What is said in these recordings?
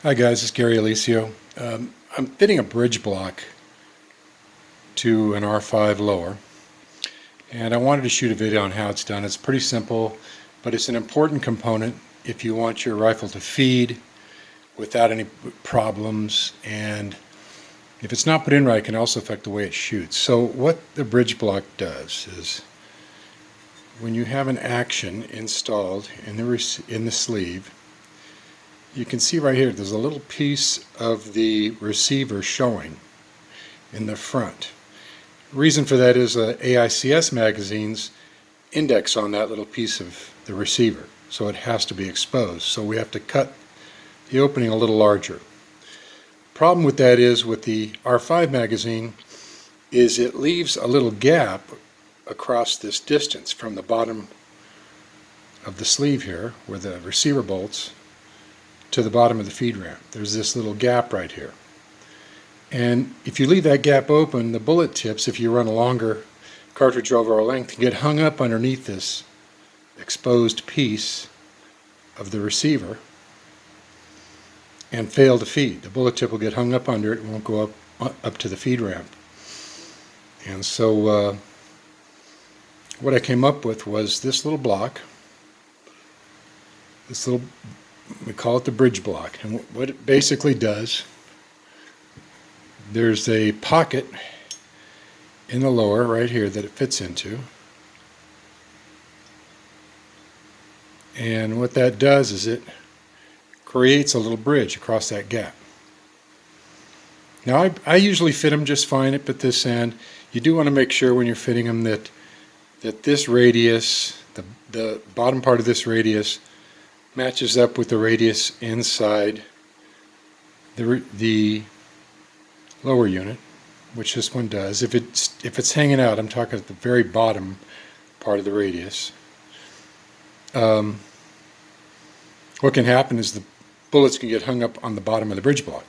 Hi guys, it's Gary Alicio. I'm fitting a bridge block to an R5 lower, and I wanted to shoot a video on how it's done. It's pretty simple, but it's an important component if you want your rifle to feed without any problems, and if it's not put in right, it can also affect the way it shoots. So what the bridge block does is, when you have an action installed in the sleeve, you can see right here there's a little piece of the receiver showing in the front. The reason for that is AICS magazines index on that little piece of the receiver, so it has to be exposed. So we have to cut the opening a little larger. Problem with that is, with the R5 magazine, is it leaves a little gap across this distance from the bottom of the sleeve here, where the receiver bolts, to the bottom of the feed ramp. There's this little gap right here. And if you leave that gap open, the bullet tips, if you run a longer cartridge overall length, can get hung up underneath this exposed piece of the receiver and fail to feed. The bullet tip will get hung up under it and won't go up to the feed ramp. And so what I came up with was this little block, we call it the bridge block. And what it basically does, there's a pocket in the lower right here that it fits into. And what that does is it creates a little bridge across that gap. Now I usually fit them just fine at this end. You do want to make sure when you're fitting them that this radius, the bottom part of this radius, matches up with the radius inside the lower unit, which this one does. If it's hanging out, I'm talking at the very bottom part of the radius. What can happen is the bullets can get hung up on the bottom of the bridge block.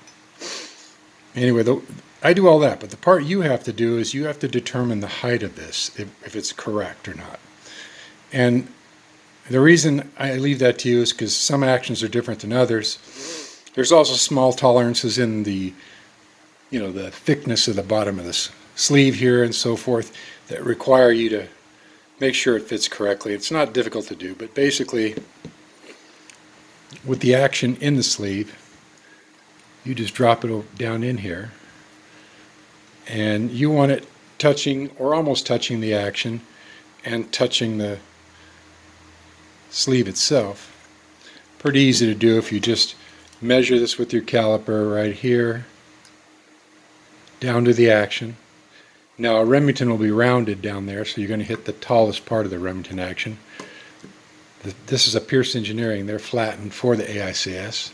Anyway, I do all that, but the part you have to do is you have to determine the height of this, if it's correct or not. And the reason I leave that to you is because some actions are different than others. There's also small tolerances in the thickness of the bottom of this sleeve here and so forth that require you to make sure it fits correctly. It's not difficult to do, but basically with the action in the sleeve, you just drop it down in here, and you want it touching or almost touching the action and touching the sleeve itself. Pretty easy to do if you just measure this with your caliper right here down to the action. Now a Remington will be rounded down there, so you're going to hit the tallest part of the Remington action. This is a Pierce Engineering. They're flattened for the AICS.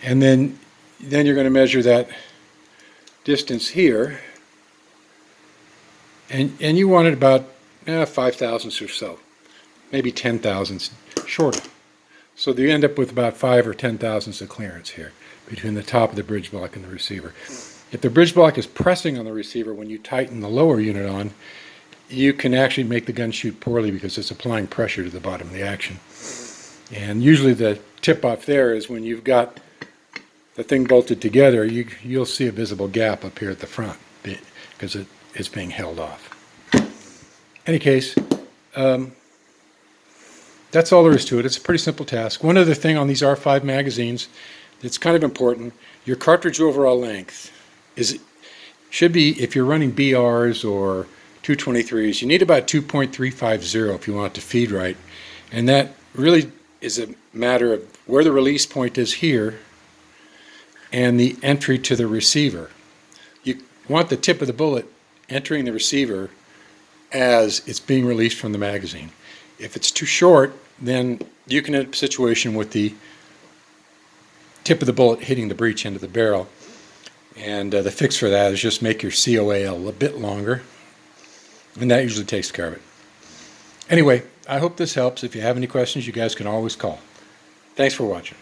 And then you're going to measure that distance here, and you want it about 5 thousandths or so, maybe 10 thousandths shorter. So you end up with about 5 or 10 thousandths of clearance here between the top of the bridge block and the receiver. If the bridge block is pressing on the receiver when you tighten the lower unit on, you can actually make the gun shoot poorly because it's applying pressure to the bottom of the action. And usually the tip off there is when you've got the thing bolted together, you'll see a visible gap up here at the front because it's being held off. Any case, that's all there is to it. It's a pretty simple task. One other thing on these R5 magazines that's kind of important, your cartridge overall length should be, if you're running BRs or 223s, you need about 2.350 if you want it to feed right. And that really is a matter of where the release point is here and the entry to the receiver. You want the tip of the bullet entering the receiver as it's being released from the magazine. If it's too short, then you can end up in a situation with the tip of the bullet hitting the breech end of the barrel. And the fix for that is just make your COAL a bit longer, and that usually takes care of it. Anyway, I hope this helps. If you have any questions, you guys can always call. Thanks for watching.